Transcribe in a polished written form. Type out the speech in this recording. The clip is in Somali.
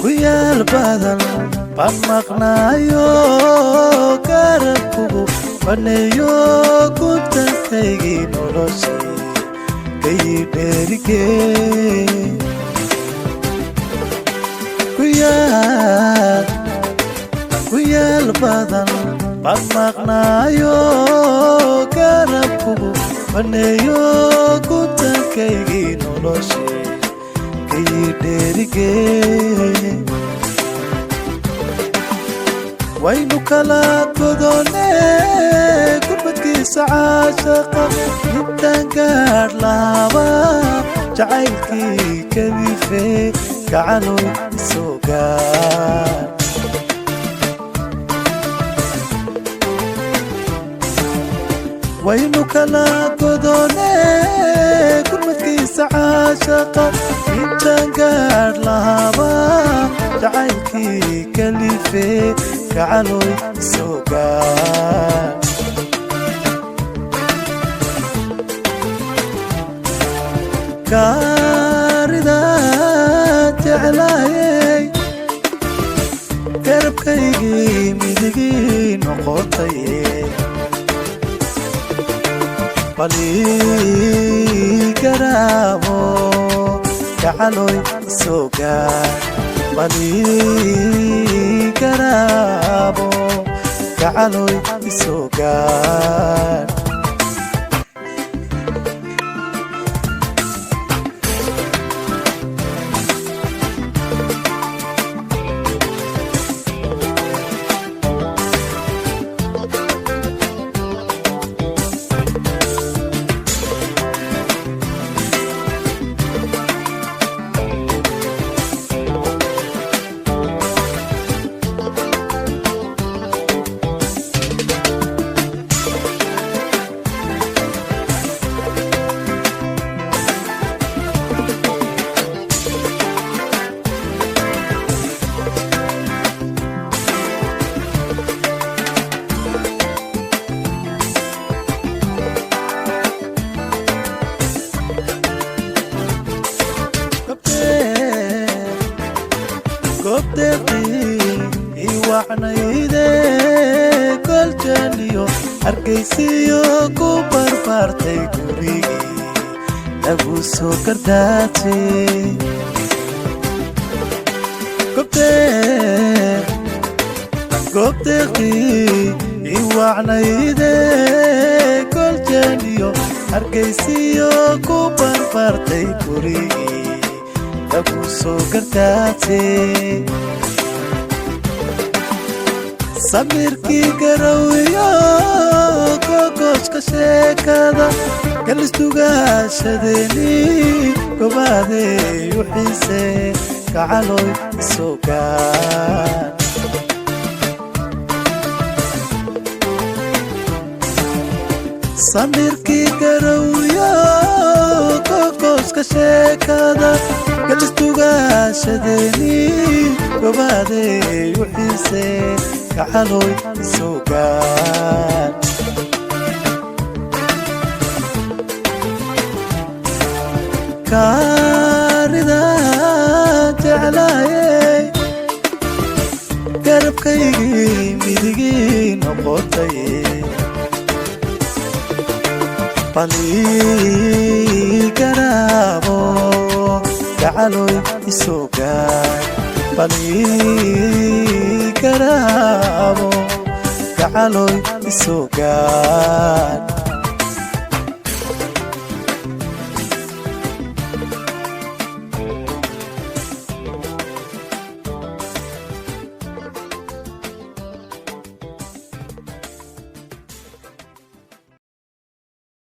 kuyaal badan baan maqnaayo garabkugu baneeyo guntankaygii noloshii kayii dheerigee kuyaal badan baan maqnaayo garabkugu baneeyo guntankaygii noloshii kayii dheerigee waynu kala godoone gurmadkiisa caashaqa intaan gaadh laaba jacaylkii kadife gacaloy isoo gaar waynu kala godoone gurmadkiisa caashaqa intaan gaadh laaba jacaylkii kadife gacaloy isoo gaar gaaridaan jeclaayay garabkaygii midigii noqotaye bal ii garaabo gacaloy isoo gaar bal ii garaabo gacaloy isoo gaar iwacnayde koljaaniyo hargaysiyo ku barbaartay gurigii lagu soo gardaatay goobdeeqii iwacnayde koljaaniyo hargaysiyo ku barbaartay gurigii lagu soo gardaatay samirkii garawiyo gogoshka sheekada galistugaashadeeni gobaadey u xiise gacaloy isoo gaar samirkii garawiyo gogoshka sheekada galistugaashadeeni gobaadey u xiise gacaloy isoo gaar gaaridaan jeclaayay garabkaygii midigii noqotaye bal ii garaabo gacaloy isoo gaar bal ii garaabo gacaloy isoo gaar